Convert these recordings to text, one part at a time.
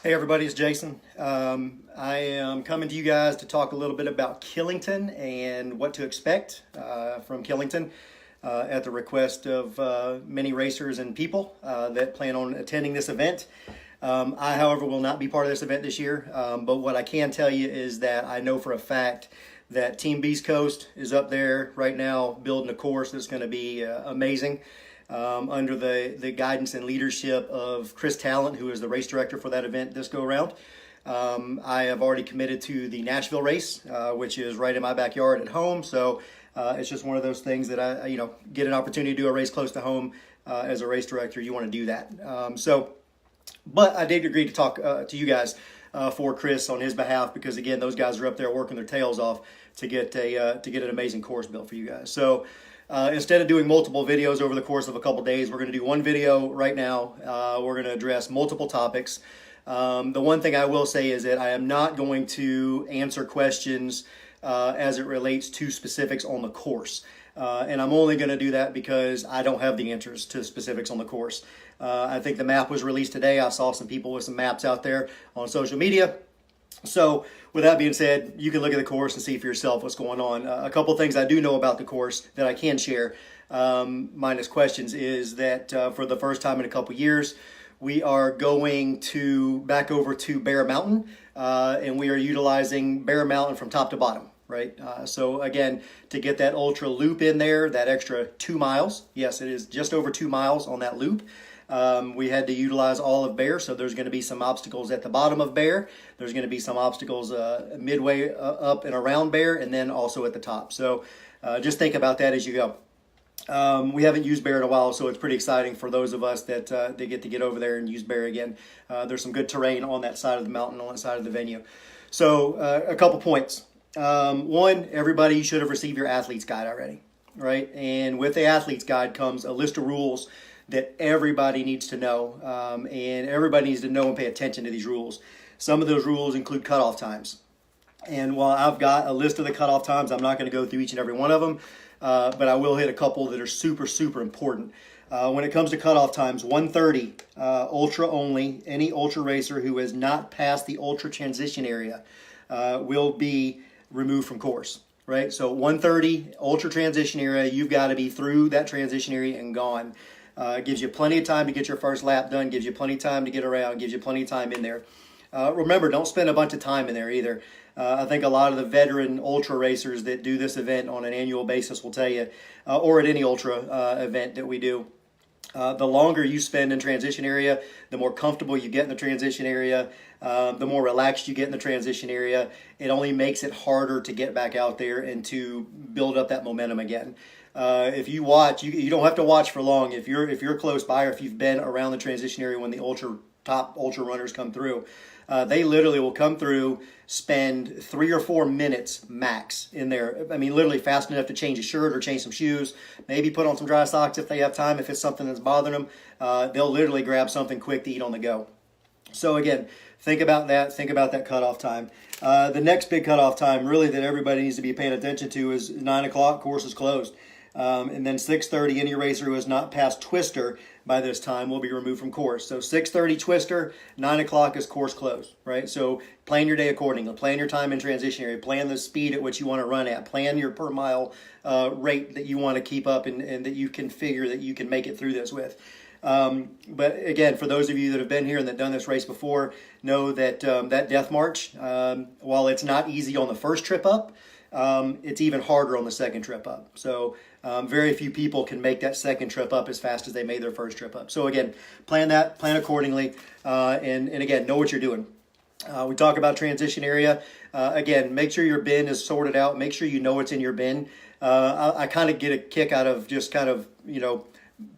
Hey everybody, it's Jason. I am coming to you guys to talk a little bit about Killington and what to expect from Killington at the request of many racers and people that plan on attending this event. I, however, will not be part of this event this year, but what I can tell you is that I know for a fact that Team Beast Coast is up there right now building a course that's going to be amazing. Under the guidance and leadership of Chris Talent, who is the race director for that event this go around. I have already committed to the Nashville race, which is right in my backyard at home. So it's just one of those things that I get an opportunity to do a race close to home. As a race director, you want to do that. But I did agree to talk to you guys for Chris on his behalf because again, those guys are up there working their tails off to get an amazing course built for you guys. So. Instead of doing multiple videos over the course of a couple days, we're going to do one video right now. We're going to address multiple topics. The one thing I will say is that I am not going to answer questions as it relates to specifics on the course. And I'm only going to do that because I don't have the answers to specifics on the course. I think the map was released today. I saw some people with some maps out there on social media. So with that being said, you can look at the course and see for yourself what's going on. A couple things I do know about the course that I can share, minus questions, is that for the first time in a couple years, we are going back over to Bear Mountain, and we are utilizing Bear Mountain from top to bottom. Right. So again, to get that ultra loop in there, that extra 2 miles. Yes, it is just over 2 miles on that loop. We had to utilize all of Bear, so there's going to be some obstacles at the bottom of Bear. There's going to be some obstacles midway up and around Bear, and then also at the top. So just think about that as you go. We haven't used Bear in a while, so it's pretty exciting for those of us that they get to get over there and use Bear again. There's some good terrain on that side of the mountain, on that side of the venue. So a couple points. One, everybody should have received your athlete's guide already, right? And with the athlete's guide comes a list of rules that everybody needs to know, and everybody needs to know and pay attention to these rules. Some of those rules include cutoff times. And while I've got a list of the cutoff times, I'm not going to go through each and every one of them, but I will hit a couple that are super, super important. When it comes to cutoff times, 1:30, ultra only, any ultra racer who has not passed the ultra transition area will be removed from course. Right? So 1:30, ultra transition area, you've got to be through that transition area and gone. Gives you plenty of time to get your first lap done, gives you plenty of time to get around, gives you plenty of time in there. Remember, don't spend a bunch of time in there either. I think a lot of the veteran ultra racers that do this event on an annual basis will tell you, or at any ultra event that we do, the longer you spend in transition area, the more comfortable you get in the transition area, the more relaxed you get in the transition area. It only makes it harder to get back out there and to build up that momentum again. If you watch, you don't have to watch for long. If you're close by, or if you've been around the transition area when the top ultra runners come through, they literally will come through, spend 3 or 4 minutes max in there. I mean, literally fast enough to change a shirt or change some shoes, maybe put on some dry socks if they have time. If it's something that's bothering them, they'll literally grab something quick to eat on the go. So again, think about that. Think about that cutoff time. The next big cutoff time, really, that everybody needs to be paying attention to is 9 o'clock. Course is closed. And then 6:30, any racer who has not passed Twister by this time will be removed from course. So 6:30 Twister, 9 o'clock is course closed, right? So plan your day accordingly. Plan your time in transition area. Plan the speed at which you want to run at. Plan your per mile rate that you want to keep up and that you can figure that you can make it through this with. But again, for those of you that have been here and that done this race before, know that that death march, while it's not easy on the first trip up, it's even harder on the second trip up. So very few people can make that second trip up as fast as they made their first trip up. So again, plan accordingly, and again, know what you're doing. We talk about transition area. Again, make sure your bin is sorted out. Make sure you know what's in your bin. I kind of get a kick out of just kind of,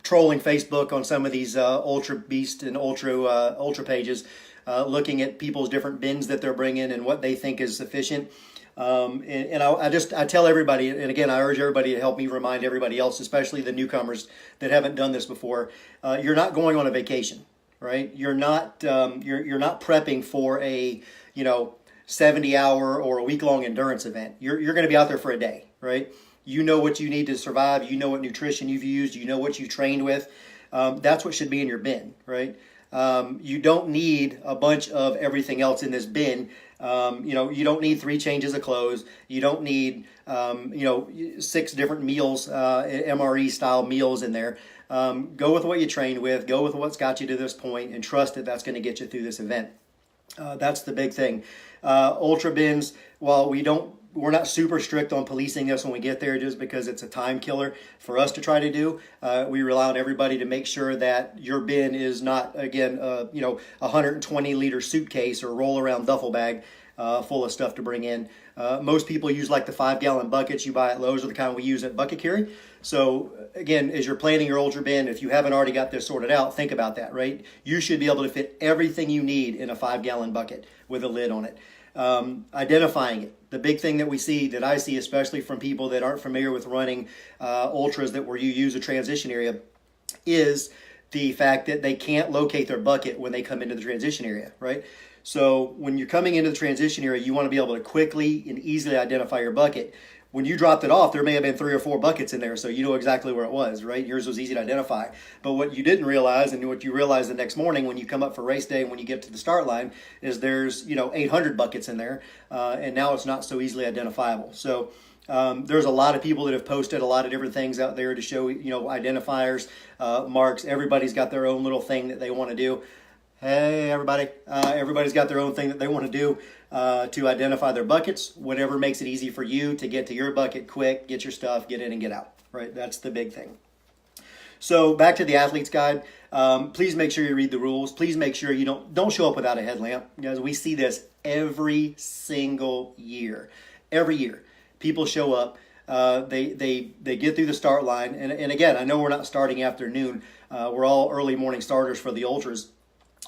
trolling Facebook on some of these Ultra Beast and Ultra pages, looking at people's different bins that they're bringing and what they think is sufficient. I tell everybody, and again, I urge everybody to help me remind everybody else, especially the newcomers that haven't done this before. You're not going on a vacation, right? You're not prepping for a 70-hour or a week-long endurance event. You're going to be out there for a day, right? You know what you need to survive. You know what nutrition you've used. You know what you trained with. That's what should be in your bin, right? You don't need a bunch of everything else in this bin. You don't need 3 changes of clothes. You don't need, 6 different meals, MRE style meals in there. Go with what you trained with. Go with what's got you to this point, and trust that that's going to get you through this event. That's the big thing. Ultra bins, while we're not super strict on policing this when we get there, just because it's a time killer for us to try to do. We rely on everybody to make sure that your bin is not, again, 120 liter suitcase or roll around duffel bag full of stuff to bring in. Most people use like the 5-gallon buckets you buy at Lowe's, are the kind we use at Bucket Carry. So again, as you're planning your ultra bin, if you haven't already got this sorted out, think about that, right? You should be able to fit everything you need in a 5-gallon bucket with a lid on it. Identifying it. The big thing that I see, especially from people that aren't familiar with running ultras where you use a transition area, is the fact that they can't locate their bucket when they come into the transition area, right? So when you're coming into the transition area, you want to be able to quickly and easily identify your bucket. When you dropped it off, there may have been 3 or 4 buckets in there, so you know exactly where it was, right? Yours was easy to identify. But what you didn't realize, and what you realize the next morning when you come up for race day and when you get to the start line, is there's 800 buckets in there, and now it's not so easily identifiable. So there's a lot of people that have posted a lot of different things out there to show identifiers, marks. Everybody's got their own little thing that they want to do. Hey, everybody. Everybody's got their own thing that they want to do to identify their buckets. Whatever makes it easy for you to get to your bucket quick, get your stuff, get in and get out, right? That's the big thing. So back to the athlete's guide. Please make sure you read the rules. Please make sure you don't show up without a headlamp. Guys, we see this every single year. Every year, people show up. They get through the start line. And again, I know we're not starting afternoon. We're all early morning starters for the ultras.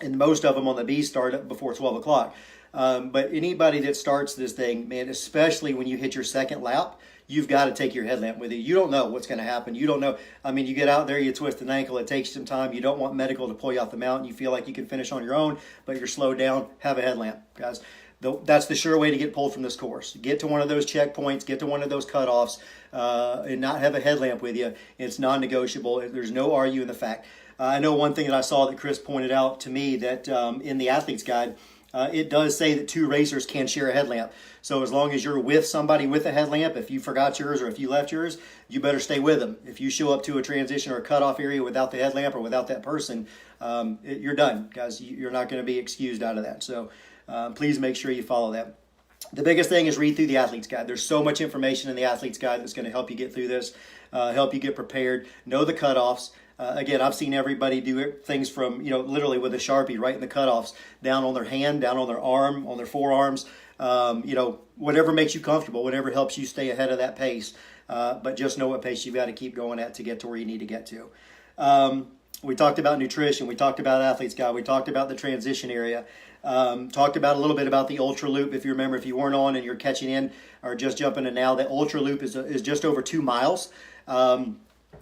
And most of them on the B start up before 12 o'clock. But anybody that starts this thing, man, especially when you hit your second lap, you've got to take your headlamp with you. You don't know what's going to happen. You don't know. I mean, you get out there, you twist an ankle, it takes some time. You don't want medical to pull you off the mountain. You feel like you can finish on your own, but you're slowed down. Have a headlamp, guys. That's the sure way to get pulled from this course. Get to one of those checkpoints, get to one of those cutoffs, and not have a headlamp with you. It's non-negotiable. There's no arguing the fact. I know one thing that I saw that Chris pointed out to me, that in the athlete's guide, it does say that 2 racers can share a headlamp. So as long as you're with somebody with a headlamp, if you forgot yours or if you left yours, you better stay with them. If you show up to a transition or a cutoff area without the headlamp or without that person, you're done, guys. You're not going to be excused out of that. So please make sure you follow that. The biggest thing is read through the athlete's guide. There's so much information in the athlete's guide that's going to help you get through this, help you get prepared, know the cutoffs. Again, I've seen everybody do things from, literally with a Sharpie, right in the cutoffs, down on their hand, down on their arm, on their forearms, whatever makes you comfortable, whatever helps you stay ahead of that pace. But just know what pace you've got to keep going at to get to where you need to get to. We talked about nutrition. We talked about athlete's guide. We talked about the transition area. Talked about a little bit about the Ultra Loop. If you remember, if you weren't on and you're catching in or just jumping in now, the Ultra Loop is just over 2 miles.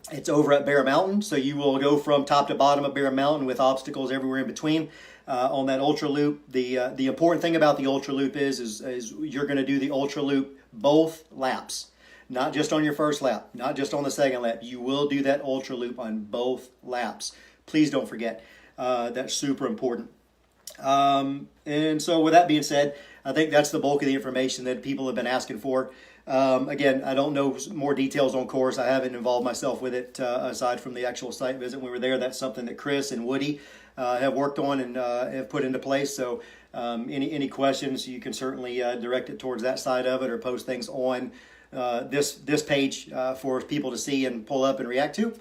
It's over at Bear Mountain, so you will go from top to bottom of Bear Mountain with obstacles everywhere in between on that Ultra Loop. The important thing about the Ultra Loop is you're going to do the Ultra Loop both laps, not just on your first lap, not just on the second lap. You will do that Ultra Loop on both laps. Please don't forget. That's super important. And so with that being said, I think that's the bulk of the information that people have been asking for. Again, I don't know more details on course. I haven't involved myself with it aside from the actual site visit when we were there. That's something that Chris and Woody have worked on and have put into place. So any questions, you can certainly direct it towards that side of it or post things on this page for people to see and pull up and react to.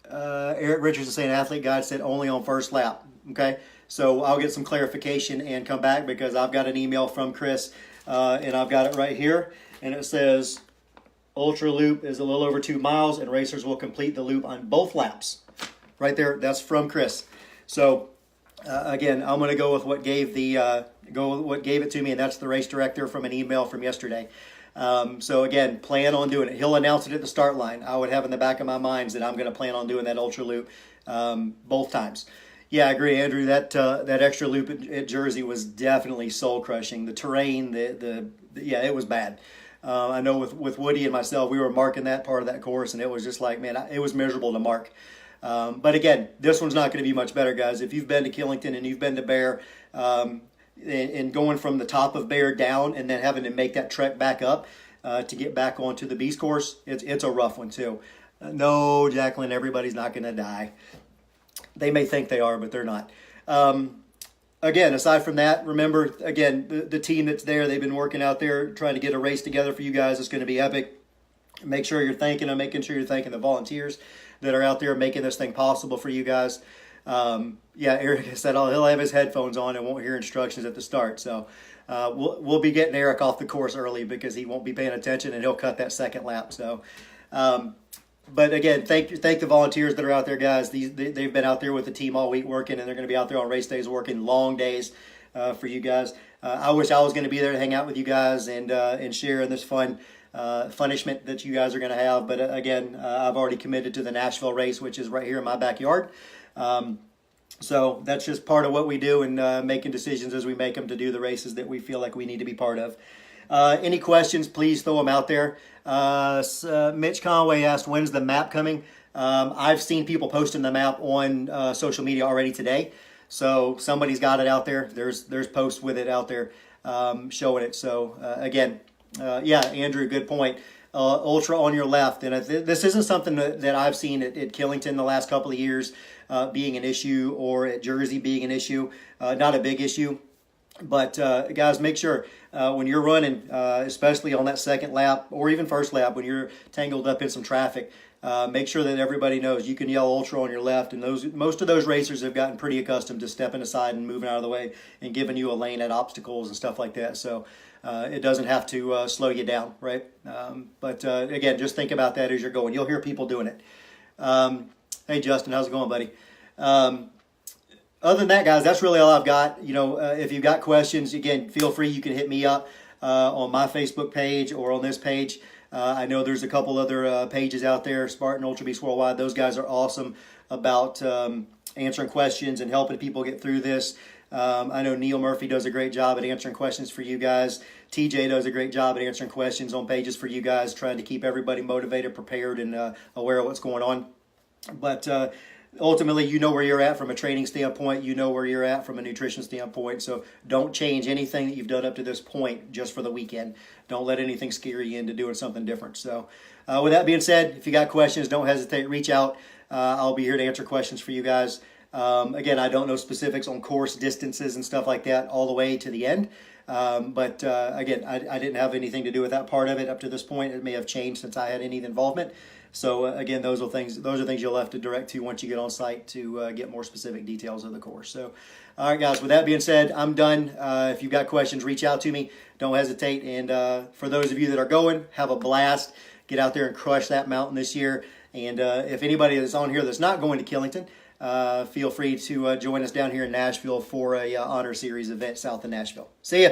Eric Richardson saying athlete guide said only on first lap. Okay, so I'll get some clarification and come back because I've got an email from Chris and I've got it right here, and it says Ultra Loop is a little over 2 miles and racers will complete the loop on both laps. Right there, that's from Chris. So again, I'm going to go with what gave it to me, and that's the race director from an email from yesterday. So again, plan on doing it. He'll announce it at the start line. I would have in the back of my mind that I'm going to plan on doing that Ultra Loop both times. Yeah, I agree, Andrew. That extra loop at Jersey was definitely soul crushing. The terrain, yeah, it was bad. I know with Woody and myself, we were marking that part of that course, and it was just like, man, it was miserable to mark. But again, this one's not going to be much better, guys. If you've been to Killington and you've been to Bear, and going from the top of Bear down and then having to make that trek back up to get back onto the Beast course, it's a rough one too. No, Jacqueline, everybody's not going to die. They may think they are, but they're not. Again, aside from that, remember, again, the team that's there, they've been working out there trying to get a race together for you guys. It's going to be epic. Make sure you're thanking them, making sure you're thanking the volunteers that are out there making this thing possible for you guys. Yeah, Eric said he'll have his headphones on and won't hear instructions at the start. So we'll be getting Eric off the course early because he won't be paying attention and he'll cut that second lap. So, but again, thank the volunteers that are out there, guys. They've been out there with the team all week working, and they're going to be out there on race days working long days for you guys. I wish I was going to be there to hang out with you guys and share in this punishment that you guys are going to have. But again, I've already committed to the Nashville race, which is right here in my backyard. So that's just part of what we do, and making decisions as we make them to do the races that we feel like we need to be part of. Any questions, please throw them out there. Mitch Conway asked, when's the map coming? I've seen people posting the map on social media already today. So somebody's got it out there. There's posts with it out there showing it. So again, yeah, Andrew, good point. Ultra on your left. And this isn't something that I've seen at Killington the last couple of years being an issue, or at Jersey being an issue. Not a big issue. But guys, make sure when you're running, especially on that second lap or even first lap, when you're tangled up in some traffic, make sure that everybody knows you can yell ultra on your left. And most of those racers have gotten pretty accustomed to stepping aside and moving out of the way and giving you a lane at obstacles and stuff like that. So it doesn't have to slow you down, right? But again, just think about that as you're going. You'll hear people doing it. Hey, Justin, how's it going, buddy? Other than that, guys, that's really all I've got. You know, if you've got questions, again, feel free. You can hit me up on my Facebook page or on this page. I know there's a couple other pages out there, Spartan, Ultra Beast Worldwide. Those guys are awesome about answering questions and helping people get through this. I know Neil Murphy does a great job at answering questions for you guys. TJ does a great job at answering questions on pages for you guys, trying to keep everybody motivated, prepared, and aware of what's going on. But ultimately, you know where you're at from a training standpoint. You know where you're at from a nutrition standpoint. So don't change anything that you've done up to this point just for the weekend. Don't let anything scare you into doing something different. So with that being said, if you got questions, don't hesitate. Reach out. I'll be here to answer questions for you guys. Again, I don't know specifics on course distances and stuff like that all the way to the end. But again, I didn't have anything to do with that part of it up to this point. It may have changed since I had any involvement. So again, those are things you'll have to direct to once you get on site to get more specific details of the course. So, all right, guys, with that being said, I'm done. If you've got questions, reach out to me. Don't hesitate. And for those of you that are going, have a blast. Get out there and crush that mountain this year. And if anybody that's on here that's not going to Killington, feel free to join us down here in Nashville for a Honor Series event south of Nashville. See ya.